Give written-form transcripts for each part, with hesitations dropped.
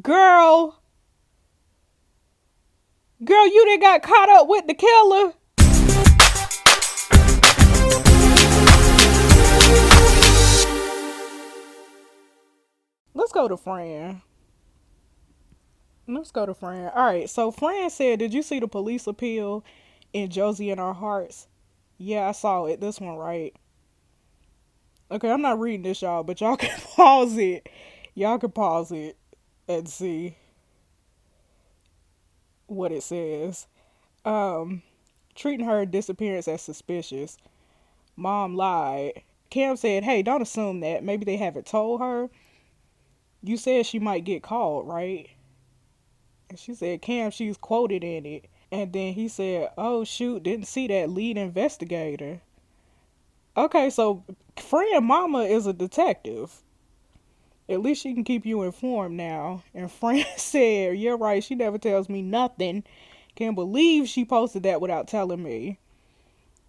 Girl, you done got caught up with the killer. Let's go to Fran. Let's go to Fran. All right, so Fran said, "Did you see the police appeal in Josie and Our Hearts?" Yeah, I saw it. This one, right? Okay, I'm not reading this, y'all, but y'all can pause it. Y'all can pause it and see what it says. Um, Treating her disappearance as suspicious. Mom lied. Cam said, "Hey, don't assume that. Maybe they haven't told her. You said she might get called, right?" And she said, "Cam, she's quoted in it." And then he said, "Oh, shoot, didn't see that lead investigator." Okay, so Fran Mama is a detective. At least she can keep you informed now. And Fran said, "You're right, she never tells me nothing. Can't believe she posted that without telling me.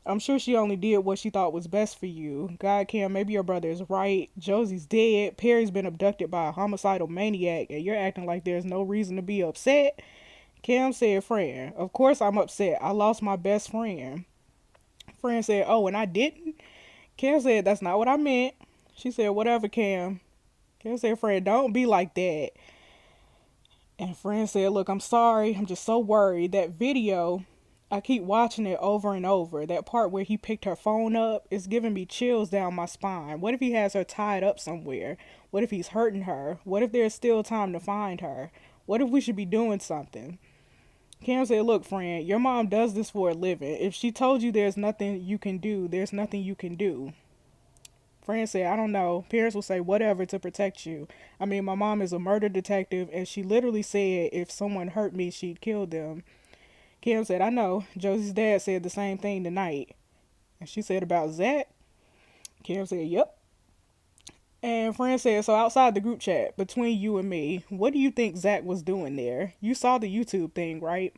I'm sure she only did what she thought was best for you. God, Cam, maybe your brother is right. Josie's dead. Perry's been abducted by a homicidal maniac, and you're acting like there's no reason to be upset." Cam said, "Fran, of course I'm upset. I lost my best friend." Fran said, "Oh, and I didn't?" Cam said, "That's not what I meant." She said, "Whatever, Cam." Cam said, "Fran, don't be like that." And Fran said, "Look, I'm sorry. I'm just so worried. That video, I keep watching it over and over. That part where he picked her phone up is giving me chills down my spine. What if he has her tied up somewhere? What if he's hurting her? What if there's still time to find her? What if we should be doing something?" Cam said, "Look, friend, your mom does this for a living. If she told you there's nothing you can do, there's nothing you can do." Fran said, "I don't know. Parents will say whatever to protect you. I mean, my mom is a murder detective, and she literally said if someone hurt me, she'd kill them." Kim said, "I know. Josie's dad said the same thing tonight." And she said, "About Zach?" Kim said, "Yep." And Fran said, "So outside the group chat, between you and me, what do you think Zach was doing there? You saw the YouTube thing, right?"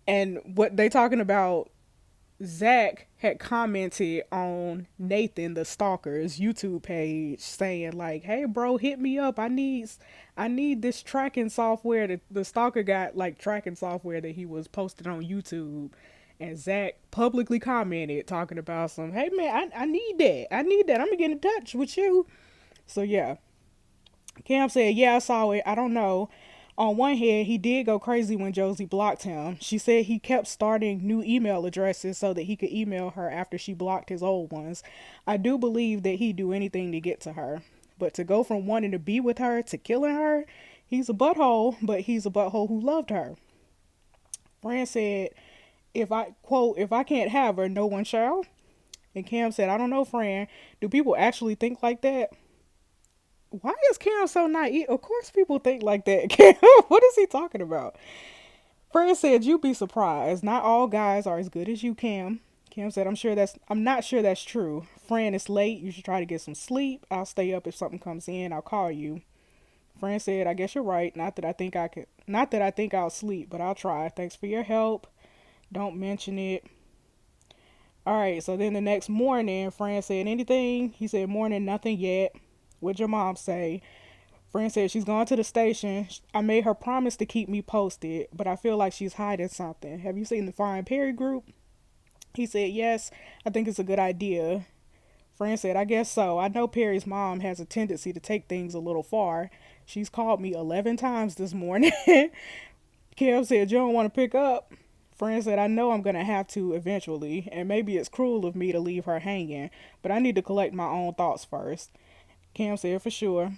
And what they talking about, Zach had commented on Nathan the stalker's YouTube page saying like, "Hey bro, hit me up. I need this tracking software." That the stalker got like tracking software that he was posted on YouTube. And Zach publicly commented talking about some, "Hey man, I need that. I need that. I'm gonna get in touch with you." So yeah. Cam said, "Yeah, I saw it. I don't know. On one hand, he did go crazy when Josie blocked him. She said he kept starting new email addresses so that he could email her after she blocked his old ones. I do believe that he'd do anything to get to her. But to go from wanting to be with her to killing her, he's a butthole, but he's a butthole who loved her." Fran said, if I can't have her, no one shall." And Cam said, "I don't know, Fran. Do people actually think like that?" Why is Cam so naive? Of course people think like that. Cam, what is he talking about? Fred said, "You'd be surprised. Not all guys are as good as you, Cam." Cam said, I'm not sure that's true. Fran, it's late. You should try to get some sleep. I'll stay up if something comes in. I'll call you." Fran said, "I guess you're right. Not that I think I'll sleep, but I'll try. Thanks for your help. Don't mention it." All right, so then the next morning, Fran said, "Anything?" He said, "Morning, nothing yet. What'd your mom say?" Fran said, "She's gone to the station. I made her promise to keep me posted, but I feel like she's hiding something. Have you seen the Fine Perry group?" He said, "Yes, I think it's a good idea." Fran said, "I guess so. I know Perry's mom has a tendency to take things a little far. She's called me 11 times this morning." Kev said, "You don't want to pick up?" Fran said, "I know I'm going to have to eventually, and maybe it's cruel of me to leave her hanging, but I need to collect my own thoughts first." Cam said, "For sure."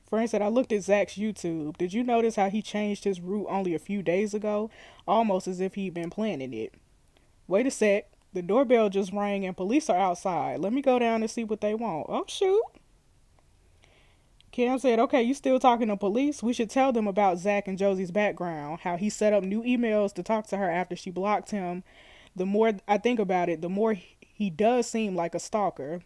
Fran said, "I looked at Zach's YouTube. Did you notice how he changed his route only a few days ago? Almost as if he'd been planning it." "Wait a sec. The doorbell just rang and police are outside. Let me go down and see what they want." "Oh, shoot." Cam said, "Okay, you still talking to police? We should tell them about Zach and Josie's background, how he set up new emails to talk to her after she blocked him. The more I think about it, the more he does seem like a stalker."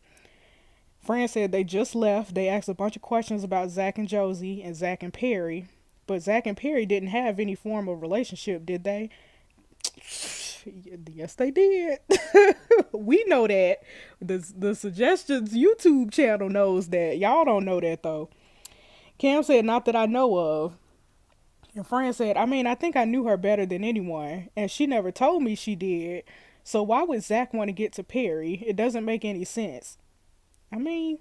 Fran said they just left. They asked a bunch of questions about Zach and Josie and Zach and Perry. But Zach and Perry didn't have any form of relationship, did they? Yes, they did. We know that. The Suggestions YouTube channel knows that. Y'all don't know that, though. Cam said, not that I know of. And Fran said, I mean, I think I knew her better than anyone, and she never told me she did. So why would Zach want to get to Perry? It doesn't make any sense. I mean,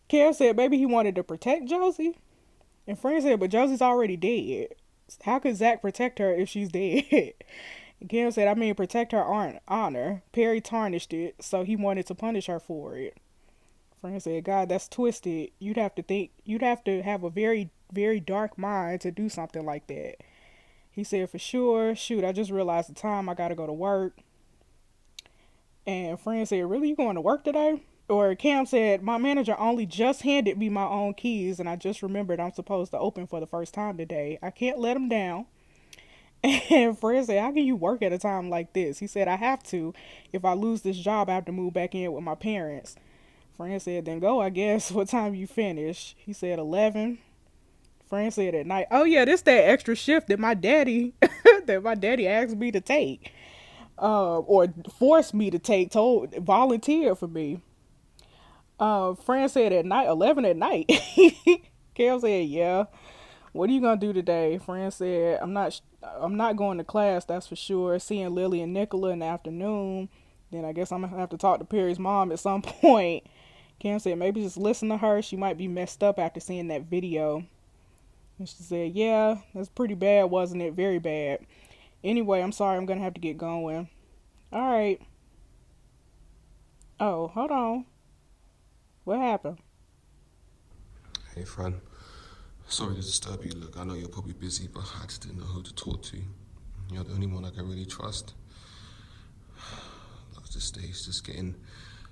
Cam said maybe he wanted to protect Josie. And Fran said, but Josie's already dead. How could Zach protect her if she's dead? And Cam said, I mean, protect her honor. Perry tarnished it, so he wanted to punish her for it. Fran said, God, that's twisted. You'd have to have a very, very dark mind to do something like that. He said, for sure. Shoot, I just realized the time. I gotta go to work. And Fran said, really, you going to work today? Or Cam said, my manager only just handed me my own keys, and I just remembered I'm supposed to open for the first time today. I can't let him down. And Fred said, how can you work at a time like this? He said, I have to. If I lose this job, I have to move back in with my parents. Fran said, then go, I guess. What time you finish? He said, 11. Fran said, at night. Oh, yeah, this that extra shift that my daddy asked me to take. Or forced me to take, volunteered for me. Fran said at night, 11 at night. Kel said, yeah. What are you gonna do today? Fran said, I'm not going to class, that's for sure. Seeing Lily and Nicola in the afternoon. Then I guess I'm gonna have to talk to Perry's mom at some point. Cam said, maybe just listen to her. She might be messed up after seeing that video. And she said, yeah, that's pretty bad, wasn't it? Very bad. Anyway, I'm sorry, I'm gonna have to get going. Alright. Oh, hold on. What happened? Hey, Fran. Sorry to disturb you. Look, I know you're probably busy, but I just didn't know who to talk to. You're the only one I can really trust. This day is just getting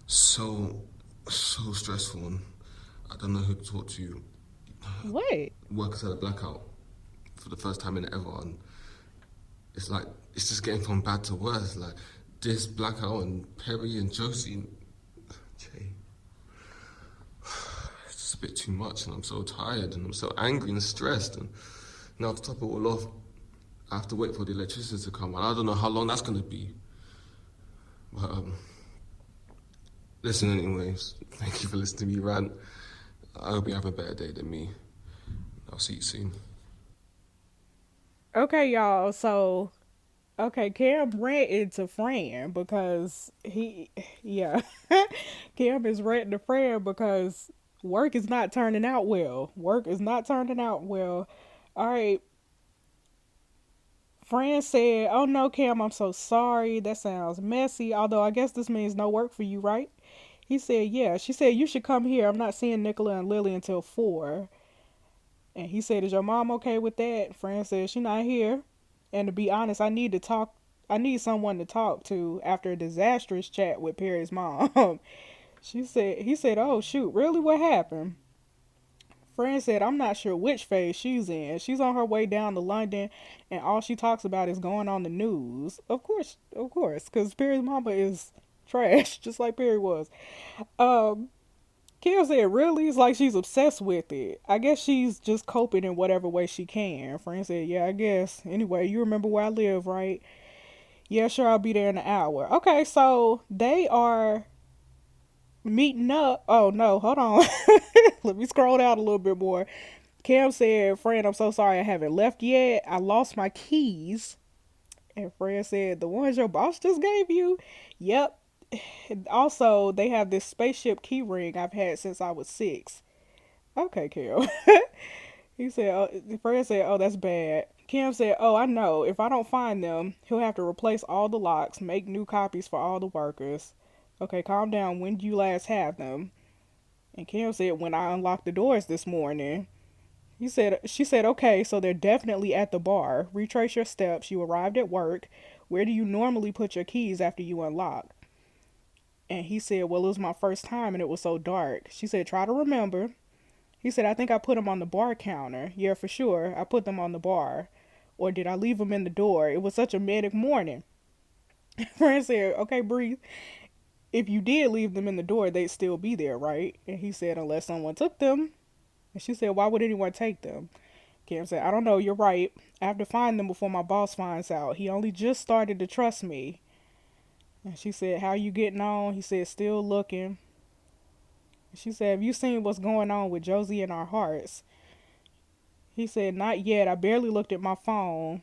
so stressful, and I don't know who to talk to. What? Work has had a blackout for the first time in ever, and it's like, it's just getting from bad to worse. Like, this blackout and Perry and Josie and Jay. It's just a bit too much, and I'm so tired, and I'm so angry and stressed, and now to top it all off, I have to wait for the electricity to come, and I don't know how long that's going to be. But, listen anyways, thank you for listening to me rant. I hope you have a better day than me. I'll see you soon. Okay, y'all, so okay, Cam ranted to Fran because yeah, Cam is ranting to Fran because work is not turning out well. Work is not turning out well. All right, Fran said, oh no, Cam, I'm so sorry. That sounds messy. Although I guess this means no work for you, right? He said, yeah. She said, you should come here. I'm not seeing Nicola and Lily until 4. And he said, is your mom okay with that? Fran said, she's not here. And to be honest, I need someone to talk to after a disastrous chat with Perry's mom. He said, oh shoot, really? What happened? Fran said, I'm not sure which phase she's in. She's on her way down to London, and all she talks about is going on the news. Of course, because Perry's mama is trash, just like Perry was. Um, Kim said, really? It's like she's obsessed with it. I guess she's just coping in whatever way she can. Fran said, yeah, I guess. Anyway, you remember where I live, right? Yeah, sure, I'll be there in an hour. Okay, so they are meeting up. Oh, no, hold on. Let me scroll down a little bit more. Cam said, Fran, I'm so sorry I haven't left yet. I lost my keys. And Fran said, the ones your boss just gave you? Yep. Also, they have this spaceship key ring I've had since I was 6. Okay, Cam. Fred said, oh, that's bad. Kim said, oh, I know. If I don't find them, he'll have to replace all the locks, make new copies for all the workers. Okay, calm down. When did you last have them? And Kim said, when I unlocked the doors this morning. She said, okay, so they're definitely at the bar. Retrace your steps. You arrived at work. Where do you normally put your keys after you unlock? And he said, well, it was my first time and it was so dark. She said, try to remember. He said, I think I put them on the bar counter. Yeah, for sure. I put them on the bar. Or did I leave them in the door? It was such a manic morning. Fran said, okay, breathe. If you did leave them in the door, they'd still be there, right? And he said, unless someone took them. And she said, why would anyone take them? Cam said, I don't know, you're right. I have to find them before my boss finds out. He only just started to trust me. And she said, how you getting on? He said, still looking. She said, have you seen what's going on with Josie in our hearts? He said, not yet. I barely looked at my phone.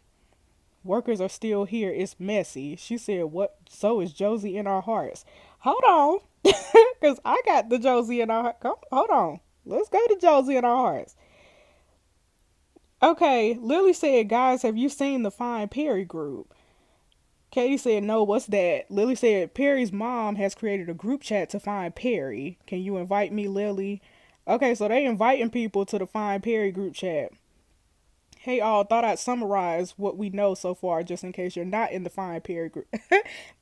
Workers are still here. It's messy. She said, what? So is Josie in our hearts. Hold on. Because I got the Josie in our heart. Hold on. Let's go to Josie in our hearts. Okay, Lily said, guys, have you seen the Find Perry group? Katie said, no, what's that? Lily said, Perry's mom has created a group chat to find Perry. Can you invite me, Lily? Okay, so they inviting people to the Find Perry group chat. Hey all, thought I'd summarize what we know so far just in case you're not in the Find Perry group.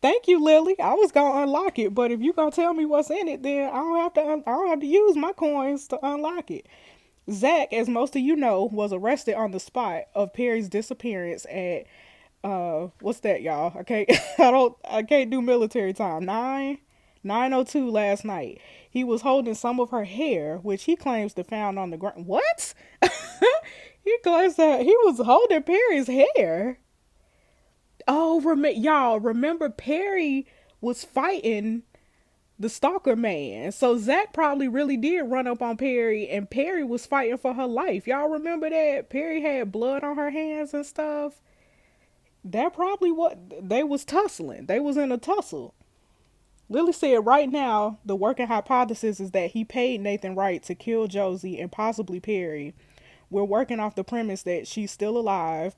Thank you, Lily. I was gonna unlock it, but if you gonna tell me what's in it, then I don't have to use my coins to unlock it. Zach, as most of you know, was arrested on the spot of Perry's disappearance at what's that, y'all? I can't I can't do military time. 9:02 last night. He was holding some of her hair, which he claims to found on the ground. What? He claims that he was holding Perry's hair. Oh, y'all remember Perry was fighting the stalker man. So Zach probably really did run up on Perry, and Perry was fighting for her life. Y'all remember that? Perry had blood on her hands and stuff. That probably what they was tussling. They was in a tussle. Lily said right now the working hypothesis is that he paid Nathan Wright to kill Josie and possibly Perry. We're working off the premise that she's still alive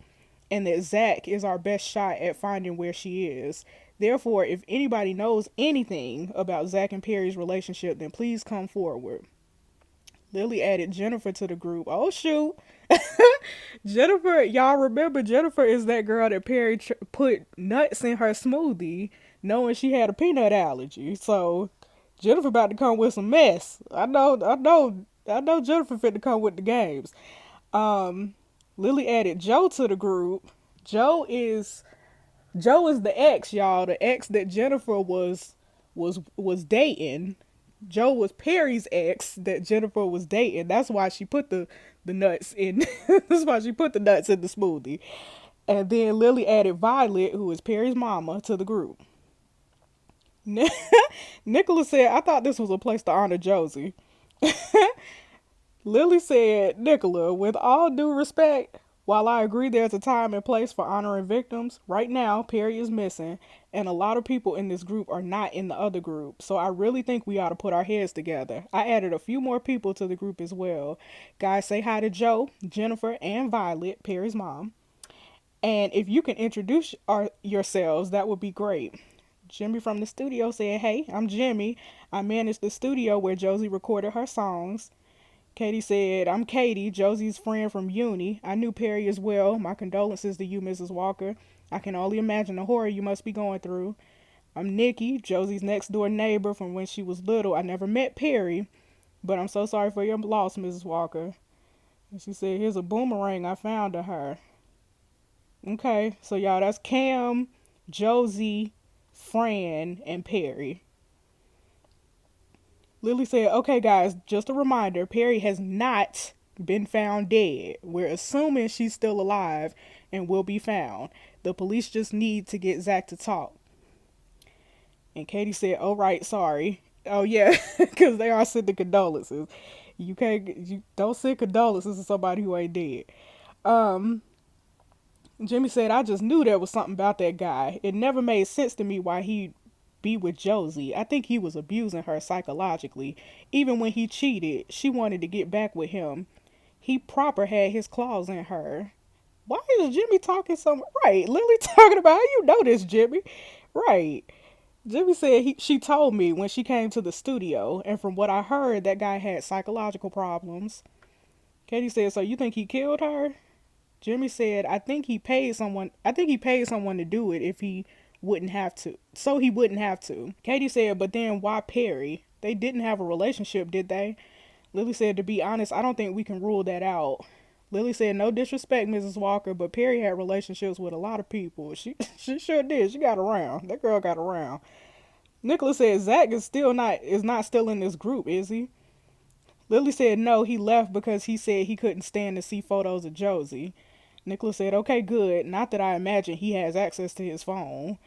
and that Zach is our best shot at finding where she is. Therefore, if anybody knows anything about Zach and Perry's relationship, then please come forward. Lily added Jennifer to the group. Oh, shoot. Jennifer, y'all remember Jennifer is that girl that Perry put nuts in her smoothie knowing she had a peanut allergy. So Jennifer about to come with some mess. I know Jennifer fit to come with the games. Um, Lily added Joe to the group. Joe is the ex, y'all. The ex that Jennifer was dating. Joe was Perry's ex that Jennifer was dating. That's why she put the nuts in. That's why she put the nuts in the smoothie. And then Lily added Violet, who is Perry's mama, to the group. Nicholas said, I thought this was a place to honor Josie. Lily said, Nicola, with all due respect, while I agree there's a time and place for honoring victims, right now Perry is missing, and a lot of people in this group are not in the other group, so I really think we ought to put our heads together. I added a few more people to the group as well. Guys, say hi to Joe, Jennifer, and Violet, Perry's mom. And if you can introduce yourselves, that would be great. Jimmy from the studio said, hey, I'm Jimmy. I manage the studio where Josie recorded her songs. Katie said, I'm Katie, Josie's friend from uni. I knew Perry as well. My condolences to you, Mrs. Walker. I can only imagine the horror you must be going through. I'm Nikki, Josie's next door neighbor from when she was little. I never met Perry, but I'm so sorry for your loss, Mrs. Walker. And she said, here's a boomerang I found of her. Okay, so y'all, that's Cam, Josie, Fran, and Perry. Lily said, okay, guys, just a reminder, Perry has not been found dead. We're assuming she's still alive and will be found. The police just need to get Zach to talk. And Katie said, oh, right, sorry. Oh, yeah, because they are sending condolences. You don't send condolences to somebody who ain't dead. Jimmy said, I just knew there was something about that guy. It never made sense to me why he'd be with Josie. I think he was abusing her psychologically. Even when he cheated, she wanted to get back with him. He proper had his claws in her. Why is Jimmy talking so right? Lily talking about how you know this, Jimmy. Right. Jimmy said she told me when she came to the studio, and from what I heard, that guy had psychological problems. Katie said, so you think he killed her? Jimmy said, I think he paid someone to do it if he wouldn't have to. So he wouldn't have to. Katie said, but then why Perry? They didn't have a relationship, did they? Lily said, to be honest, I don't think we can rule that out. Lily said, no disrespect, Mrs. Walker, but Perry had relationships with a lot of people. She sure did. She got around. That girl got around. Nicholas said, Zach is not still in this group, is he? Lily said, no, he left because he said he couldn't stand to see photos of Josie. Nicholas said, okay, good. Not that I imagine he has access to his phone.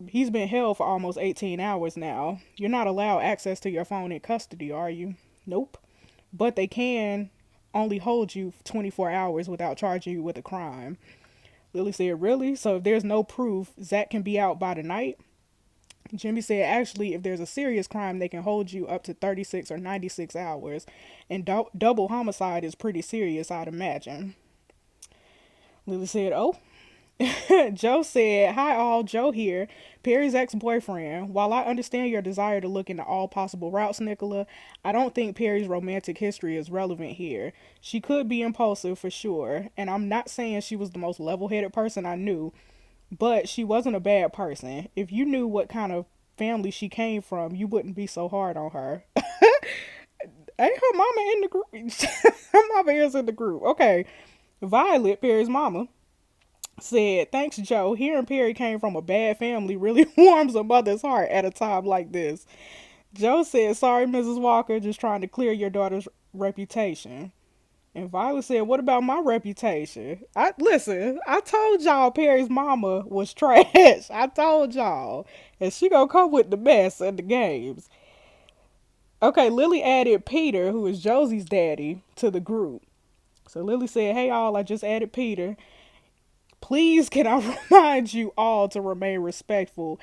He's been held for almost 18 hours now. You're not allowed access to your phone in custody, are you? Nope. But they can only hold you 24 hours without charging you with a crime. Lily said, really? So if there's no proof, Zach can be out by the night? Jimmy said, actually, if there's a serious crime, they can hold you up to 36 or 96 hours. And double homicide is pretty serious, I'd imagine. Lily said, oh. Joe said, hi all, Joe here, Perry's ex-boyfriend. While I understand your desire to look into all possible routes, Nicola, I don't think Perry's romantic history is relevant here. She could be impulsive for sure, and I'm not saying she was the most level-headed person I knew, but she wasn't a bad person. If you knew what kind of family she came from, you wouldn't be so hard on her. Ain't her mama in the group? Her mama is in the group. Okay. Violet, Perry's mama, said, thanks, Joe. Hearing Perry came from a bad family really warms a mother's heart at a time like this. Joe said, sorry, Mrs. Walker, just trying to clear your daughter's reputation. And Violet said, what about my reputation? I told y'all Perry's mama was trash. I told y'all. And she gonna come with the mess and the games. Okay, Lily added Peter, who is Josie's daddy, to the group. So Lily said, hey all, I just added Peter. Please, can I remind you all to remain respectful,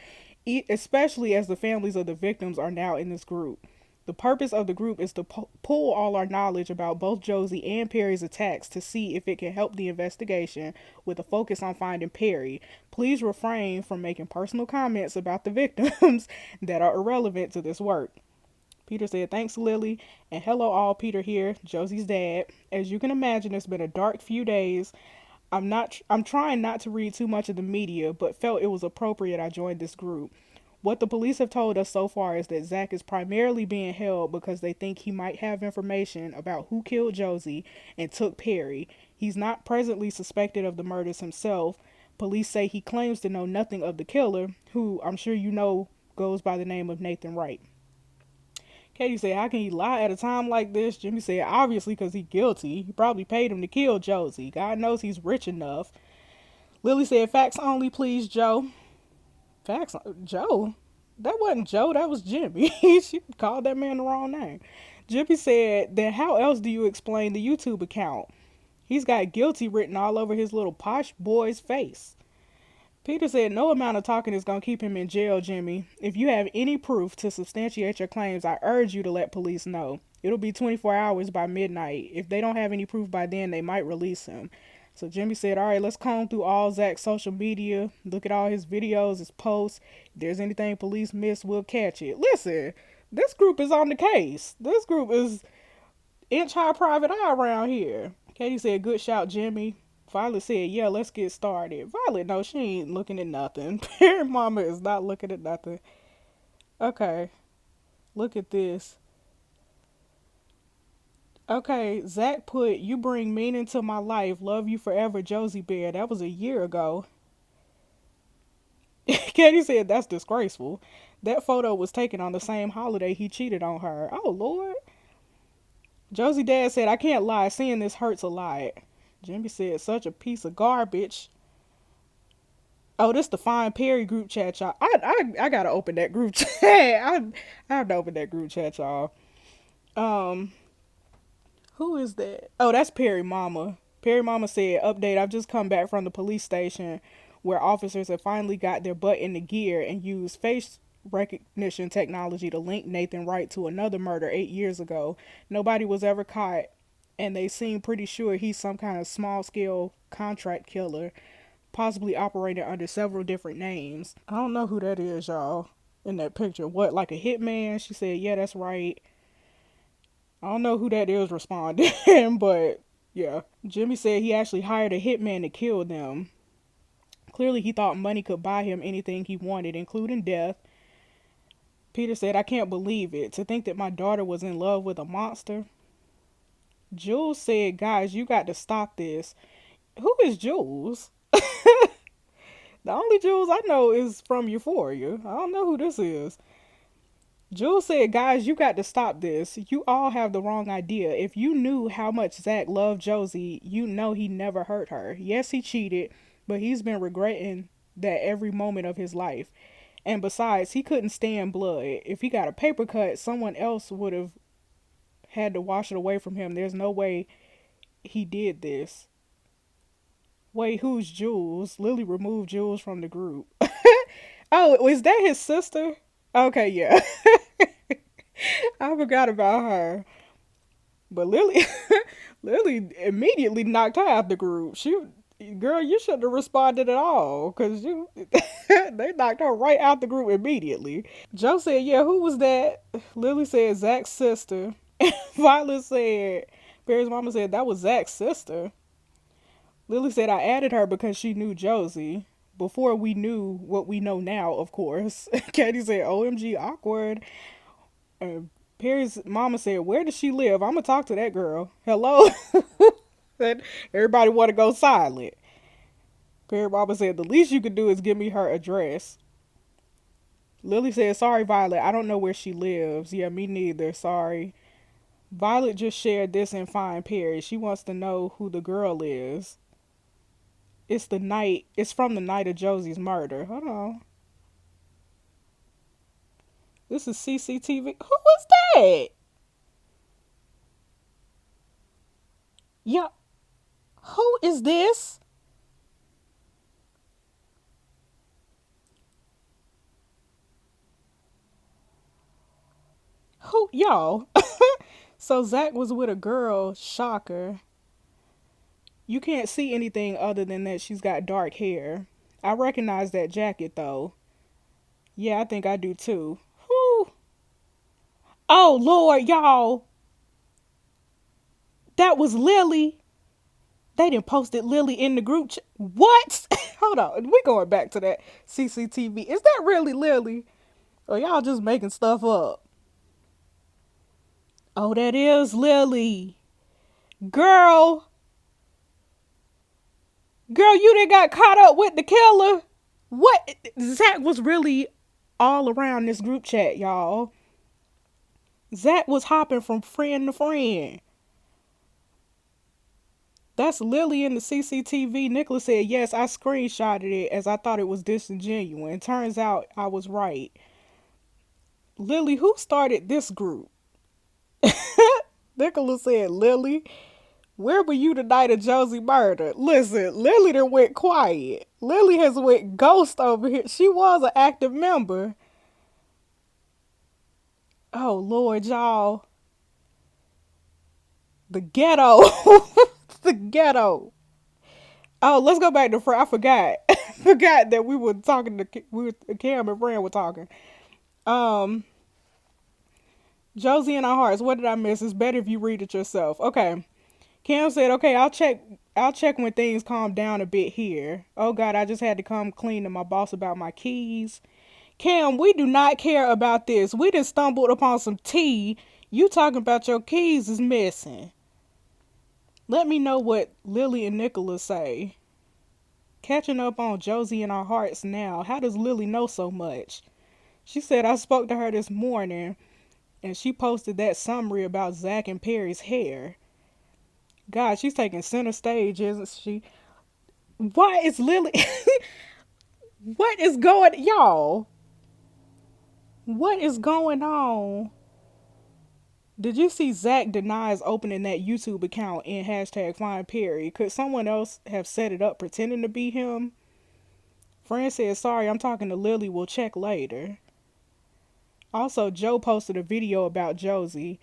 especially as the families of the victims are now in this group. The purpose of the group is to pull all our knowledge about both Josie and Perry's attacks to see if it can help the investigation with a focus on finding Perry. Please refrain from making personal comments about the victims that are irrelevant to this work. Peter said, thanks, Lily, and hello all, Peter here, Josie's dad. As you can imagine, it's been a dark few days. I'm trying not to read too much of the media, but felt it was appropriate I joined this group. What the police have told us so far is that Zach is primarily being held because they think he might have information about who killed Josie and took Perry. He's not presently suspected of the murders himself. Police say he claims to know nothing of the killer, who I'm sure you know goes by the name of Nathan Wright. Katie said, how can he lie at a time like this? Jimmy said, obviously because he's guilty. He probably paid him to kill Josie. God knows he's rich enough. Lily said, facts only, please, Joe. Facts? Joe? That wasn't Joe, that was Jimmy. She called that man the wrong name. Jimmy said, then how else do you explain the YouTube account? He's got guilty written all over his little posh boy's face. Peter said, no amount of talking is going to keep him in jail, Jimmy. If you have any proof to substantiate your claims, I urge you to let police know. It'll be 24 hours by midnight. If they don't have any proof by then, they might release him. So Jimmy said, all right, let's comb through all Zach's social media, look at all his videos, his posts. If there's anything police miss, we'll catch it. Listen, this group is on the case. This group is inch high private eye around here. Katie said, good shout, Jimmy. Violet said, yeah, let's get started. Violet, no, she ain't looking at nothing. Parent mama is not looking at nothing. Okay, look at this. Okay, Zach put, you bring meaning to my life. Love you forever, Josie Bear. That was a year ago. Katie said, that's disgraceful. That photo was taken on the same holiday he cheated on her. Oh, Lord. Josie dad said, I can't lie. Seeing this hurts a lot. Jimmy said, such a piece of garbage. Oh, this the Fine Perry group chat, y'all. I gotta open that group chat. I have to open that group chat, y'all. Um, who is that? Oh, that's Perry Mama. Perry Mama said, update, I've just come back from the police station where officers have finally got their butt in the gear and used face recognition technology to link Nathan Wright to another murder 8 years ago. Nobody was ever caught, and they seem pretty sure he's some kind of small scale contract killer, possibly operating under several different names. I don't know who that is, y'all, in that picture. What, like a hitman? She said, yeah, that's right. I don't know who that is responding, but yeah. Jimmy said he actually hired a hitman to kill them. Clearly, he thought money could buy him anything he wanted, including death. Peter said, I can't believe it. To think that my daughter was in love with a monster. Jules said, guys, you got to stop this. Who is Jules? The only Jules I know is from Euphoria. I don't know who this is. Jules said, guys, you got to stop this. You all have the wrong idea. If you knew how much Zach loved Josie, you know he never hurt her. Yes, he cheated, but he's been regretting that every moment of his life. And besides, he couldn't stand blood. If he got a paper cut, someone else would have had to wash it away from him. There's no way he did this. Wait, who's Jules? Lily removed Jules from the group. Oh, is that his sister? Okay, yeah. I forgot about her. But Lily, Lily immediately knocked her out the group. Girl, you shouldn't have responded at all, cause you, they knocked her right out the group immediately. Joe said, "Yeah, who was that?" Lily said, "Zach's sister." Violet said, Barry's mama said that was Zach's sister. Lily said, "I added her because she knew Josie before we knew what we know now, of course." Katie said, "OMG, awkward." And Perry's mama said, "Where does she live? I'm gonna talk to that girl." Hello. Said everybody want to go silent. Perry's mama said, "The least you could do is give me her address." Lily said, "Sorry, Violet. I don't know where she lives." Yeah, me neither. Sorry. Violet just shared this and find Perry. She wants to know who the girl is. It's from the night of Josie's murder. Hold on. This is CCTV. Who was that? Yeah. Who is this? Who, y'all? So Zach was with a girl. Shocker. You can't see anything other than that she's got dark hair. I recognize that jacket though. Yeah, I think I do too. Whew. Oh Lord, y'all. That was Lily. They didn't posted Lily in the group what? Hold on. We going back to that CCTV. Is that really Lily? Or y'all just making stuff up? Oh, that is Lily. Girl. Girl, you done got caught up with the killer. What? Zach was really all around this group chat, y'all. Zach was hopping from friend to friend. That's Lily in the CCTV. Nicholas said, "Yes, I screenshotted it as I thought it was disingenuous. Turns out I was right." Lily, who started this group? Nicholas said, "Lily, where were you the night of Josie murder?" Listen, Lily done went quiet. Lily has went ghost over here. She was an active member. Oh, Lord, y'all. The ghetto. The ghetto. Oh, let's go back to I forgot. Forgot that we were talking to Cam and Fran were talking. Um, Josie in our hearts. What did I miss? It's better if you read it yourself. Okay. Cam said, "Okay, I'll check. I'll check when things calm down a bit here." Oh God, I just had to come clean to my boss about my keys. Cam, we do not care about this. We just stumbled upon some tea. You talking about your keys is missing. Let me know what Lily and Nicholas say. Catching up on Josie in our hearts now. How does Lily know so much? She said I spoke to her this morning and she posted that summary about Zach and Perry's hair. God, she's taking center stage, isn't she? Why is Lily? What is going, y'all? What is going on? Did you see Zach denies opening that YouTube account in hashtag Find Perry? Could someone else have set it up pretending to be him? Fran said, "Sorry, I'm talking to Lily. We'll check later." Also, Joe posted a video about Josie.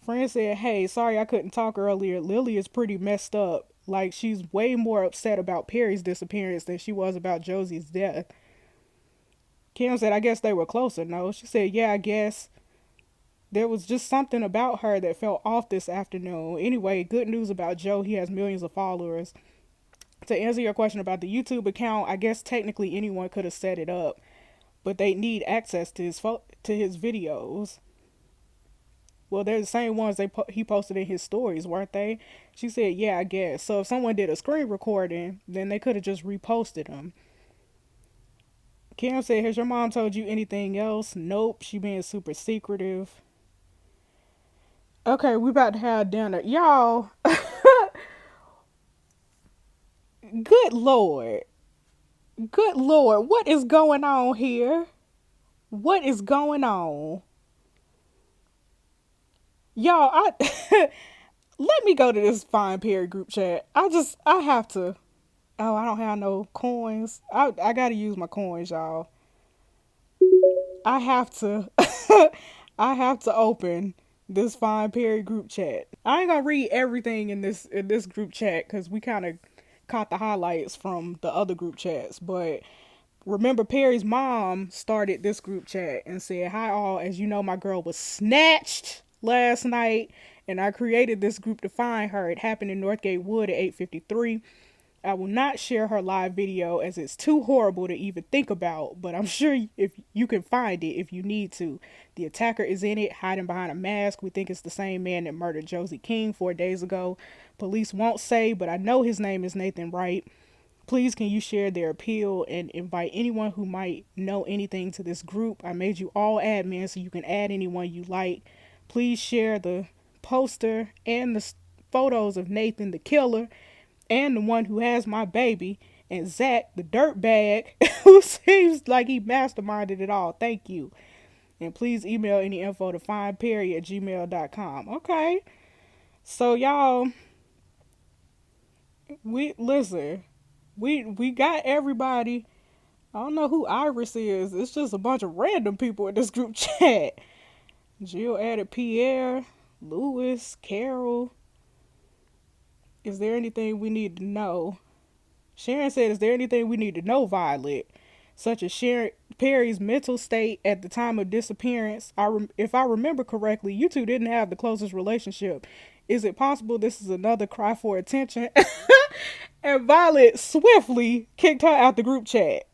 Fran said, "Hey, sorry I couldn't talk earlier. Lily is pretty messed up. Like, she's way more upset about Perry's disappearance than she was about Josie's death." Kim said, "I guess they were closer, no?" She said, "Yeah, I guess. There was just something about her that felt off this afternoon. Anyway, good news about Joe. He has millions of followers." To answer your question about the YouTube account, I guess technically anyone could have set it up, but they need access to his videos. Well, they're the same ones he posted in his stories, weren't they? She said, "Yeah, I guess." So if someone did a screen recording, then they could have just reposted them. Kim said, "Has your mom told you anything else?" Nope, she being super secretive. Okay, we about to have dinner. Y'all, good lord. Good lord, what is going on here? What is going on? Y'all, let me go to this fine Perry group chat. I have to. Oh, I don't have no coins. I gotta use my coins, y'all. I have to. I have to open this fine Perry group chat. I ain't gonna read everything in this group chat because we kind of caught the highlights from the other group chats. But remember, Perry's mom started this group chat and said, "Hi all, as you know, my girl was snatched last night, and I created this group to find her. It happened in Northgate Wood at 8:53. I will not share her live video as it's too horrible to even think about, but I'm sure if you can find it if you need to. The attacker is in it, hiding behind a mask. We think it's the same man that murdered Josie King 4 days ago. Police won't say, but I know his name is Nathan Wright. Please, can you share their appeal and invite anyone who might know anything to this group? I made you all admins so you can add anyone you like. Please share the poster and the photos of Nathan the killer and the one who has my baby, and Zach the dirtbag who seems like he masterminded it all. Thank you. And please email any info to findperry@gmail.com. Okay. So y'all, we listen. We got everybody. I don't know who Iris is. It's just a bunch of random people in this group chat. Jill added Pierre, Lewis, Carol. Is there anything we need to know? Sharon said, is there anything we need to know, Violet? Such as Sharon Perry's mental state at the time of disappearance. If I remember correctly, you two didn't have the closest relationship. Is it possible this is another cry for attention? And Violet swiftly kicked her out the group chat.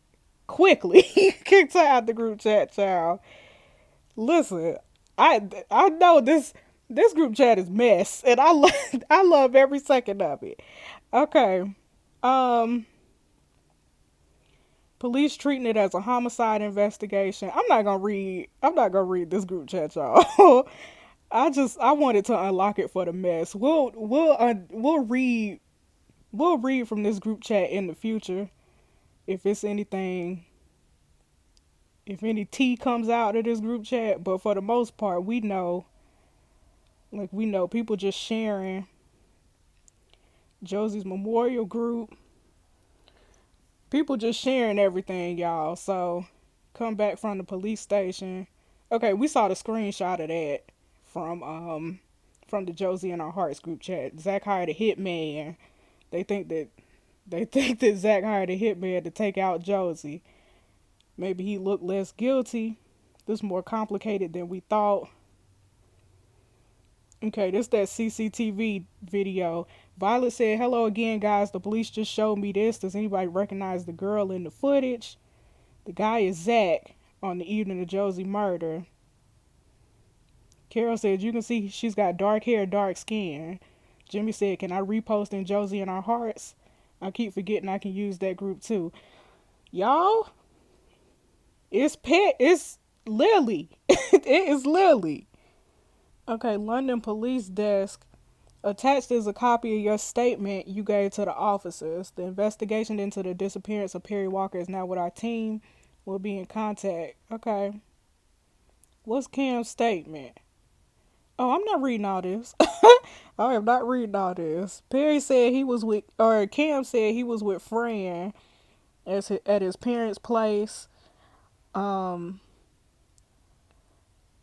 Quickly kicked her out the group chat, child. Listen, I know this group chat is mess, and I love every second of it. Okay. Um, Police treating it as a homicide investigation. I'm not gonna read this group chat, y'all. I wanted to unlock it for the mess. We'll read from this group chat in the future if it's anything, if any tea comes out of this group chat. But for the most part, we know people just sharing Josie's memorial group. People just sharing everything, y'all. So come back from the police station. Okay, we saw the screenshot of that from the Josie and Our Hearts group chat. Zach hired a hitman. They think that Zach hired a hitman to take out Josie. Maybe he looked less guilty. This is more complicated than we thought. Okay, this that CCTV video. Violet said, "Hello again, guys. The police just showed me this. Does anybody recognize the girl in the footage? The guy is Zach on the evening of Josie murder." Carol said, "You can see she's got dark hair, dark skin." Jimmy said, "Can I repost in Josie and Our Hearts? I keep forgetting I can use that group too." Y'all, it's Lily. It is Lily. Okay, London Police Desk. Attached is a copy of your statement you gave to the officers. The investigation into the disappearance of Perry Walker is now with our team. We'll be in contact. Okay. What's Cam's statement? Oh, I'm not reading all this. I am not reading all this. Perry said he was with, or Cam said he was with Fran at his parents' place. Um,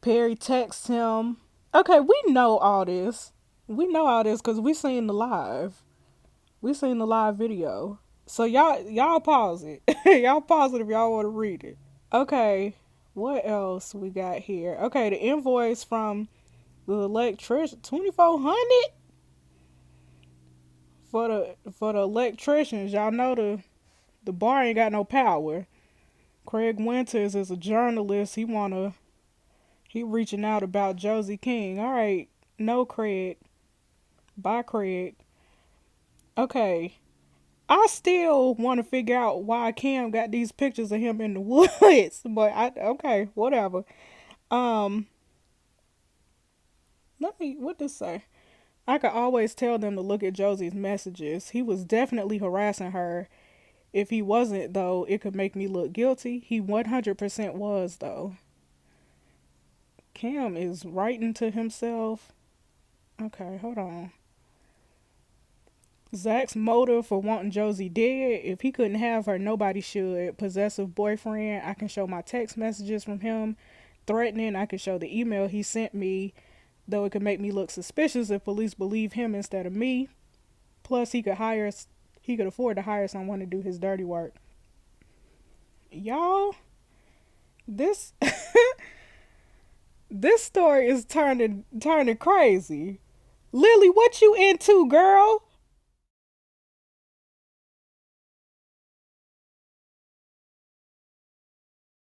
Perry texts him. Okay, we know all this. We know all this because we seen the live. We seen the live video. So y'all pause it. Y'all pause it if y'all want to read it. Okay, what else we got here? Okay, the invoice from the electrician, 2,400 for the electricians. Y'all know the bar ain't got no power. Craig Winters is a journalist. He reaching out about Josie King. All right, no Craig. Bye, Craig. Okay, I still want to figure out why Cam got these pictures of him in the woods. But okay, whatever. Um, what this say? I could always tell them to look at Josie's messages. He was definitely harassing her. If he wasn't, though, it could make me look guilty. He 100% was, though. Cam is writing to himself. Okay, hold on. Zach's motive for wanting Josie dead: if he couldn't have her, nobody should. Possessive boyfriend: I can show my text messages from him. Threatening: I can show the email he sent me, though it could make me look suspicious if police believe him instead of me. Plus, he could afford to hire someone to do his dirty work. Y'all, this this story is turning crazy. Lily, what you into, girl?